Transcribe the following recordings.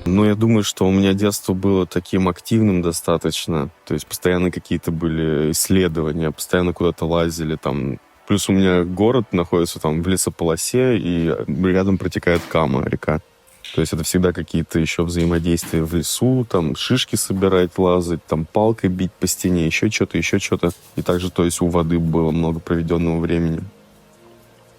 Ну, я думаю, что у меня детство было таким активным достаточно. То есть постоянно какие-то были исследования, постоянно куда-то лазили там. Плюс у меня город находится там в лесополосе, и рядом протекает Кама, река. То есть это всегда какие-то еще взаимодействия в лесу, там шишки собирать, лазать, там палкой бить по стене, еще что-то, еще что-то. И также, то есть у воды было много проведенного времени.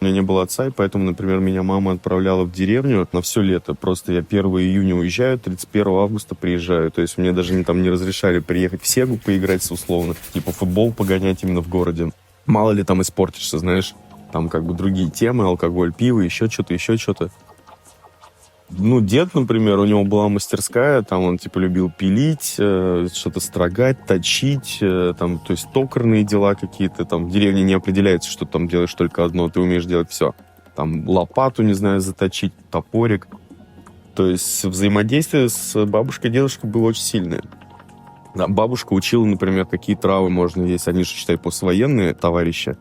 У меня не было отца, и поэтому, например, меня мама отправляла в деревню на все лето. Просто я 1 июня уезжаю, 31 августа приезжаю. То есть мне даже не разрешали приехать в Сегу поиграть условно. Типа футбол погонять именно в городе. Мало ли там испортишься, знаешь. Там как бы другие темы, алкоголь, пиво, еще что-то, еще что-то. Ну, дед, например, у него была мастерская, там он, типа, любил пилить, что-то строгать, точить, там, то есть токарные дела какие-то, там, в деревне не определяется, что ты там делаешь только одно, ты умеешь делать все. Там, лопату, не знаю, заточить, топорик. То есть взаимодействие с бабушкой и дедушкой было очень сильное. Да, бабушка учила, например, какие травы можно есть, они же, считай, послевоенные товарищи.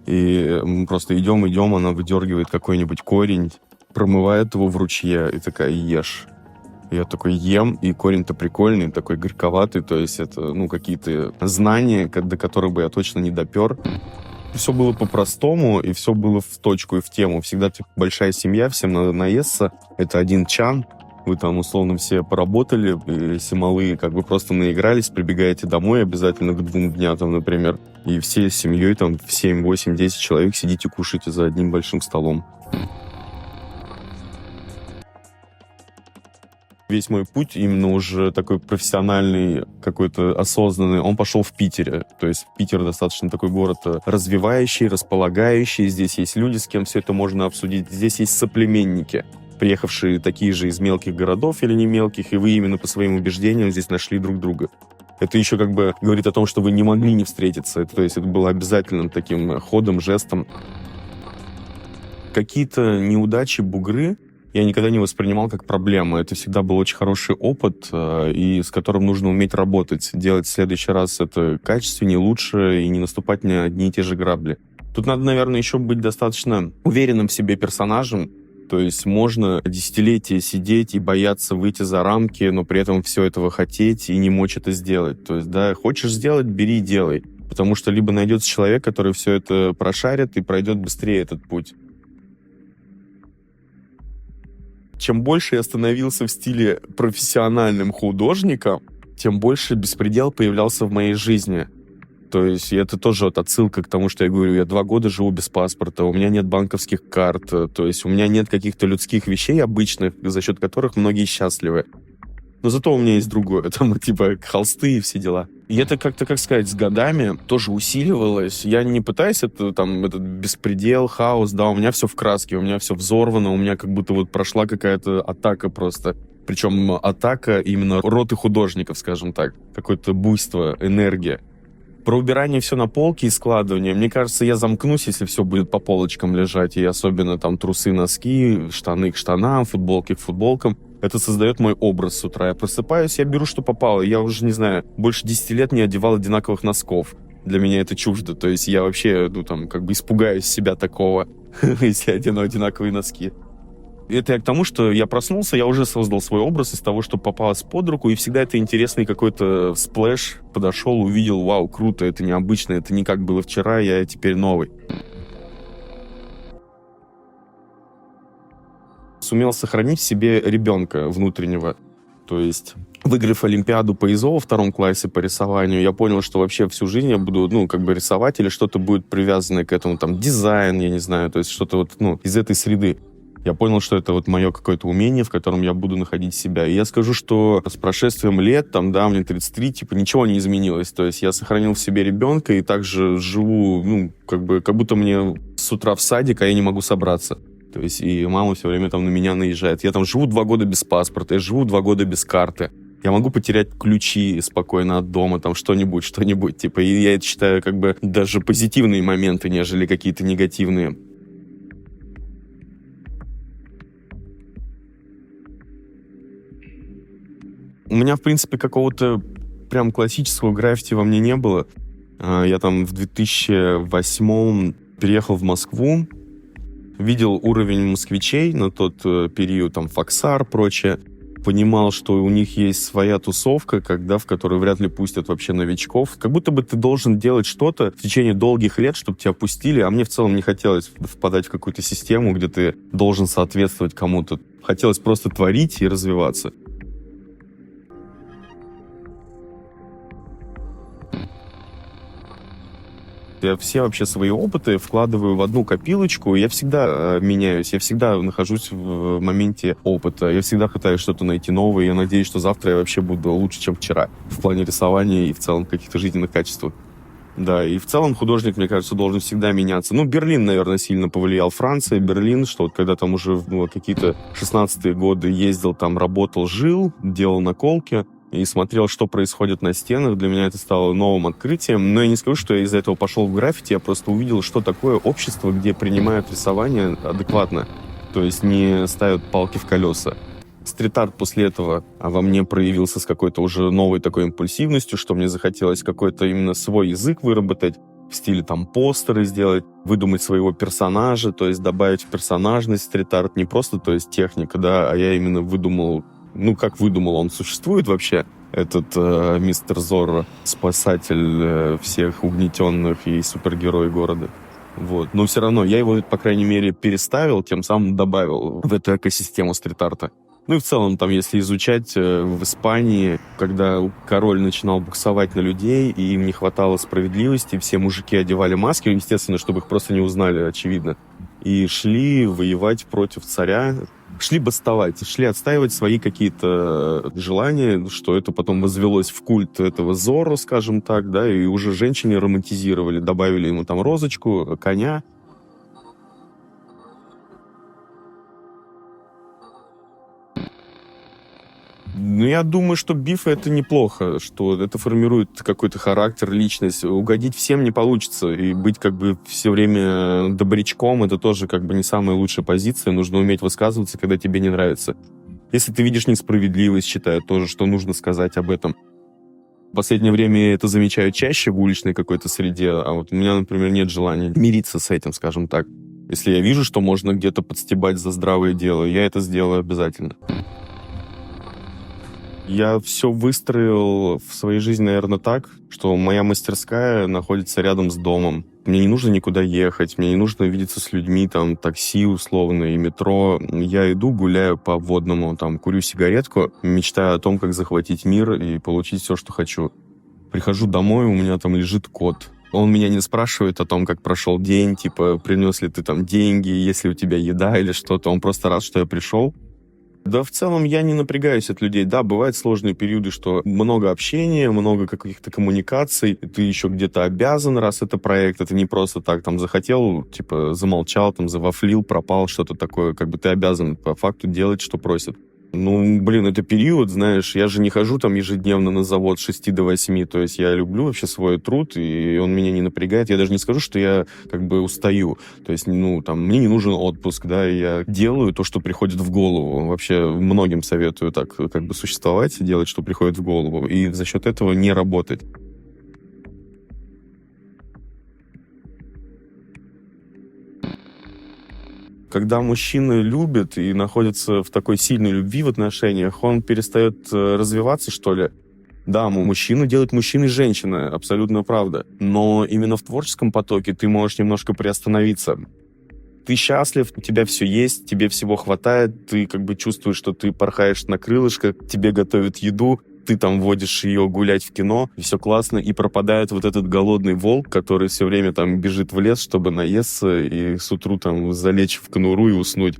И мы просто идем, она выдергивает какой-нибудь корень, промывает его в ручье и такая: ешь. Я такой ем, и корень-то прикольный, такой горьковатый, то есть это, ну, какие-то знания, до которых бы я точно не допер. Все было по-простому, и все было в точку и в тему. Всегда типа, большая семья, всем надо наесться. Это один чан, вы там условно все поработали, и все малые как бы просто наигрались, прибегаете домой обязательно к 2 дням, там, например, и все с семьей там в 7, 8, 10 человек сидите, кушаете за одним большим столом. Весь мой путь, именно уже такой профессиональный, какой-то осознанный, он пошел в Питере. То есть Питер достаточно такой город развивающий, располагающий. Здесь есть люди, с кем все это можно обсудить. Здесь есть соплеменники, приехавшие такие же из мелких городов или не мелких, и вы именно по своим убеждениям здесь нашли друг друга. Это еще как бы говорит о том, что вы не могли не встретиться. То есть это было обязательным таким ходом, жестом. Какие-то неудачи, бугры я никогда не воспринимал как проблему. Это всегда был очень хороший опыт, и с которым нужно уметь работать. Делать в следующий раз это качественнее, лучше, и не наступать на одни и те же грабли. Тут надо, наверное, еще быть достаточно уверенным в себе персонажем. То есть можно десятилетия сидеть и бояться выйти за рамки, но при этом все этого хотеть и не мочь это сделать. То есть, да, хочешь сделать, бери и делай. Потому что либо найдется человек, который все это прошарит и пройдет быстрее этот путь. Чем больше я становился в стиле профессиональным художником, тем больше беспредел появлялся в моей жизни. То есть это тоже вот отсылка к тому, что я говорю, я 2 года живу без паспорта, у меня нет банковских карт, то есть у меня нет каких-то людских вещей обычных, за счет которых многие счастливы. Но зато у меня есть другое, там типа холсты и все дела. И это как-то, как сказать, с годами тоже усиливалось. Я не пытаюсь этот беспредел, хаос, да, у меня все в краске, у меня все взорвано, у меня как будто вот прошла какая-то атака просто. Причем атака именно роты художников, скажем так. Какое-то буйство, энергия. Про убирание все на полке и складывание. Мне кажется, я замкнусь, если все будет по полочкам лежать. И особенно там трусы, носки, штаны к штанам, футболки к футболкам. Это создает мой образ с утра. Я просыпаюсь, я беру, что попало. Я уже, не знаю, больше 10 лет не одевал одинаковых носков. Для меня это чуждо. То есть я вообще, испугаюсь себя такого, если я одену одинаковые носки. Это я к тому, что я проснулся, я уже создал свой образ из того, что попалось под руку, и всегда это интересный какой-то всплэш. Подошел, увидел, вау, круто, это необычно, это не как было вчера, я теперь новый. Сумел сохранить в себе ребенка внутреннего. То есть, выиграв Олимпиаду по ИЗО во 2 классе по рисованию, я понял, что вообще всю жизнь я буду, рисовать, или что-то будет привязанное к этому, там, дизайн, я не знаю, то есть что-то из этой среды. Я понял, что это мое какое-то умение, в котором я буду находить себя. И я скажу, что с прошествием лет, мне 33, ничего не изменилось. То есть я сохранил в себе ребенка и также живу, как будто мне с утра в садик, а я не могу собраться. То есть и мама все время на меня наезжает. Я живу 2 года без паспорта, я живу 2 года без карты. Я могу потерять ключи спокойно от дома, что-нибудь. И я это считаю даже позитивные моменты, нежели какие-то негативные. У меня, в принципе, какого-то прям классического граффити во мне не было. Я в 2008 переехал в Москву, видел уровень москвичей на тот период, Фоксар, прочее. понимал, что у них есть своя тусовка, в которую вряд ли пустят вообще новичков. Как будто бы ты должен делать что-то в течение долгих лет, чтобы тебя пустили, а мне в целом не хотелось впадать в какую-то систему, где ты должен соответствовать кому-то. Хотелось просто творить и развиваться. Я все вообще свои опыты вкладываю в одну копилочку, и я всегда меняюсь, я всегда нахожусь в моменте опыта, я всегда пытаюсь что-то найти новое, и я надеюсь, что завтра я вообще буду лучше, чем вчера, в плане рисования и в целом каких-то жизненных качествах. Да, и в целом художник, мне кажется, должен всегда меняться. Ну, Берлин, наверное, сильно повлиял. Франция, Берлин, что вот когда там уже в какие-то 16-е годы ездил, там работал, жил, делал наколки, и смотрел, что происходит на стенах. Для меня это стало новым открытием. Но я не скажу, что я из-за этого пошел в граффити. Я просто увидел, что такое общество, где принимают рисование адекватно. То есть не ставят палки в колеса. Стрит-арт после этого во мне проявился с какой-то уже новой такой импульсивностью, что мне захотелось какой-то именно свой язык выработать, в стиле там постеры сделать, выдумать своего персонажа, то есть добавить в персонажность стрит-арт, не просто, то есть техника, да, а я именно выдумал. Ну, как выдумал, он существует вообще, этот мистер Зорро, спасатель всех угнетенных и супергерой города. Вот. Но все равно я его, по крайней мере, переставил, тем самым добавил в эту экосистему стрит-арта. Ну и в целом, там, если изучать, в Испании, когда король начинал буксовать на людей, и им не хватало справедливости, все мужики одевали маски, естественно, чтобы их просто не узнали, очевидно, и шли воевать против царя, шли бастовать, шли отстаивать свои какие-то желания, что это потом возвелось в культ этого Зорро, скажем так, да, и уже женщине романтизировали, добавили ему там розочку, коня. Ну, я думаю, что бифы — это неплохо, что это формирует какой-то характер, личность. Угодить всем не получится, и быть как бы все время добрячком — это тоже как бы не самая лучшая позиция. Нужно уметь высказываться, когда тебе не нравится. Если ты видишь несправедливость, считаю тоже, что нужно сказать об этом. В последнее время я это замечаю чаще в уличной какой-то среде, а вот у меня, например, нет желания мириться с этим, скажем так. Если я вижу, что можно где-то подстебать за здравое дело, я это сделаю обязательно. Я все выстроил в своей жизни, наверное, так, что моя мастерская находится рядом с домом. Мне не нужно никуда ехать, мне не нужно видеться с людьми, там, такси условно и метро. Я иду, гуляю по Обводному, там, курю сигаретку, мечтаю о том, как захватить мир и получить все, что хочу. Прихожу домой, у меня там лежит кот. Он меня не спрашивает о том, как прошел день, типа, принес ли ты там деньги, есть ли у тебя еда или что-то. Он просто рад, что я пришел. Да, в целом я не напрягаюсь от людей. Да, бывают сложные периоды, что много общения, много каких-то коммуникаций. Ты еще где-то обязан, раз это проект. Это не просто так, там, захотел, типа, замолчал, там, завафлил, пропал, что-то такое. Как бы ты обязан по факту делать, что просят. Ну, блин, это период, знаешь, я же не хожу там ежедневно на завод с 6 до 8, то есть я люблю вообще свой труд, и он меня не напрягает. Я даже не скажу, что я как бы устаю, то есть, ну, там, мне не нужен отпуск, да, и я делаю то, что приходит в голову. Вообще многим советую так как бы существовать, делать, что приходит в голову, и за счет этого не работать. Когда мужчина любит и находится в такой сильной любви в отношениях, он перестает развиваться, что ли. Да, мужчину делает мужчина и женщина, абсолютно правда. Но именно в творческом потоке ты можешь немножко приостановиться. Ты счастлив, у тебя все есть, тебе всего хватает, ты как бы чувствуешь, что ты порхаешь на крылышках, тебе готовят еду, ты там водишь ее гулять в кино, и все классно, и пропадает вот этот голодный волк, который все время там бежит в лес, чтобы наесться, и с утру там залечь в конуру и уснуть.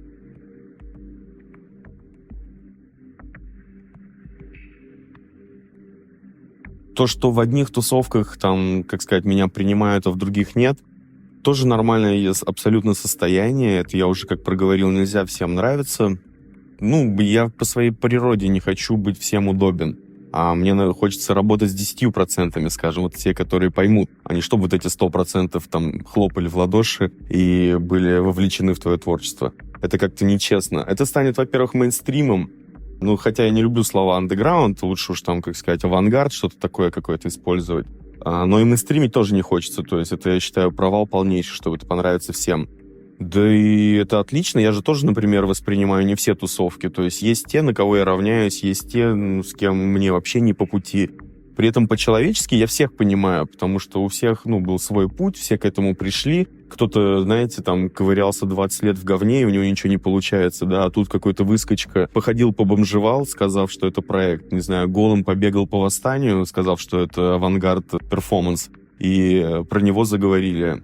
То, что в одних тусовках, там, как сказать, меня принимают, а в других нет, тоже нормальное абсолютно состояние. Это я уже, как проговорил, нельзя всем нравиться. Ну, я по своей природе не хочу быть всем удобен. А мне хочется работать с 10%, скажем, вот те, которые поймут, а не чтобы вот эти 100% там хлопали в ладоши и были вовлечены в твое творчество. Это как-то нечестно. Это станет, во-первых, мейнстримом. Ну, хотя я не люблю слова «андеграунд», лучше уж там, как сказать, авангард, что-то такое какое-то использовать. Но и мейнстримить тоже не хочется. То есть это, я считаю, провал полнейший, чтобы это понравится всем. Да и это отлично. Я же тоже, например, воспринимаю не все тусовки. То есть те, на кого я равняюсь, есть те, с кем мне вообще не по пути. При этом по-человечески я всех понимаю, потому что у всех, был свой путь, все к этому пришли. Кто-то, знаете, там ковырялся 20 лет в говне, и у него ничего не получается, да, а тут какой-то выскочка походил, побомжевал, сказав, что это проект, не знаю, голым побегал по восстанию, сказав, что это авангард перформанс, и про него заговорили.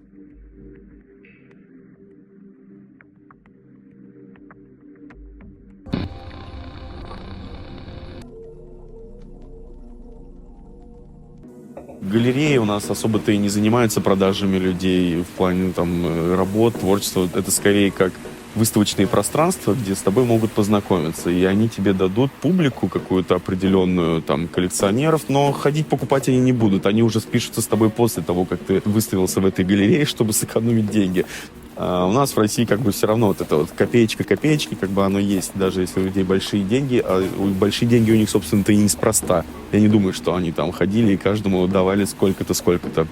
Галереи у нас особо-то и не занимаются продажами людей в плане работ, творчества. Это скорее как выставочные пространства, где с тобой могут познакомиться. И они тебе дадут публику какую-то определенную, коллекционеров, но ходить покупать они не будут. Они уже спишутся с тобой после того, как ты выставился в этой галерее, чтобы сэкономить деньги. А у нас в России все равно вот это вот копеечка копеечки, оно есть, даже если у людей большие деньги, а большие деньги у них, собственно-то, и неспроста. Я не думаю, что они там ходили и каждому давали сколько-то, сколько-то.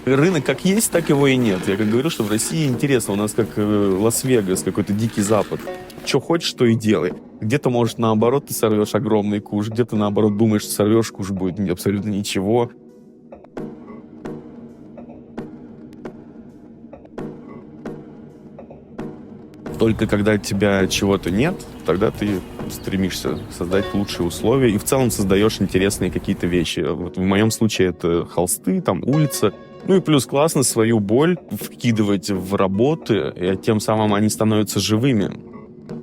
Рынок как есть, так его и нет. Я говорю, что в России интересно, у нас как Лас-Вегас, какой-то дикий запад. Что хочешь, то и делай. Где-то, может, наоборот, ты сорвешь огромный куш, где-то, наоборот, думаешь, что сорвешь куш, будет абсолютно ничего. Только когда у тебя чего-то нет, тогда ты стремишься создать лучшие условия и в целом создаешь интересные какие-то вещи. Вот в моем случае это холсты, улица. И плюс классно свою боль вкидывать в работы, и тем самым они становятся живыми.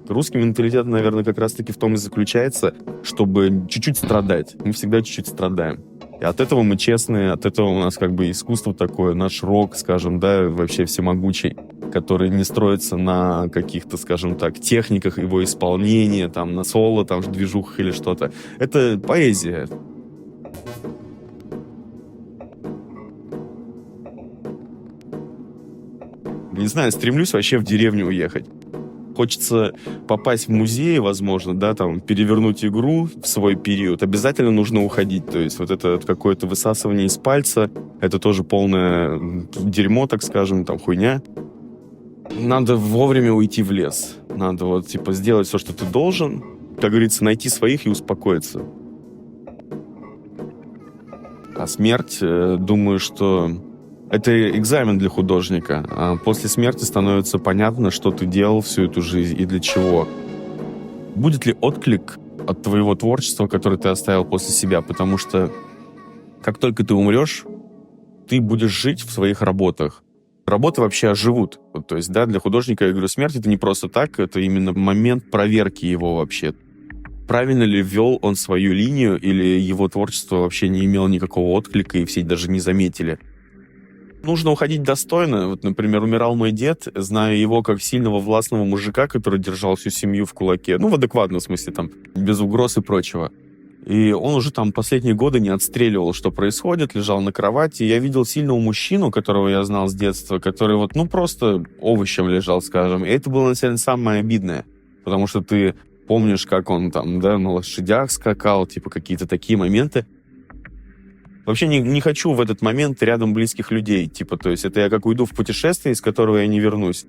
Русский менталитет, наверное, как раз-таки в том и заключается, чтобы чуть-чуть страдать. Мы всегда чуть-чуть страдаем. И от этого мы честные, от этого у нас искусство такое, наш рок, скажем, да, вообще всемогучий, который не строится на каких-то, скажем так, техниках его исполнения, на соло, движухах или что-то. Это поэзия. Не знаю, стремлюсь вообще в деревню уехать. Хочется попасть в музей, возможно, да, перевернуть игру в свой период. Обязательно нужно уходить. То есть вот это какое-то высасывание из пальца, это тоже полное дерьмо, так скажем, хуйня. Надо вовремя уйти в лес. Надо сделать все, что ты должен. Как говорится, найти своих и успокоиться. А смерть, думаю, что это экзамен для художника. А после смерти становится понятно, что ты делал всю эту жизнь и для чего. Будет ли отклик от твоего творчества, которое ты оставил после себя? Потому что как только ты умрешь, ты будешь жить в своих работах. Работы вообще оживут. То есть, да, для художника, я говорю, смерть — это не просто так, это именно момент проверки его вообще. Правильно ли вел он свою линию, или его творчество вообще не имело никакого отклика, и все даже не заметили. Нужно уходить достойно. Вот, например, умирал мой дед, зная его как сильного властного мужика, который держал всю семью в кулаке. В адекватном смысле, без угроз и прочего. И он уже последние годы не отстреливал, что происходит, лежал на кровати. Я видел сильного мужчину, которого я знал с детства, который просто овощем лежал, скажем. И это было, на самом деле, самое обидное. Потому что ты помнишь, как он на лошадях скакал, какие-то такие моменты. Вообще не хочу в этот момент рядом близких людей. То есть это я как уйду в путешествие, из которого я не вернусь.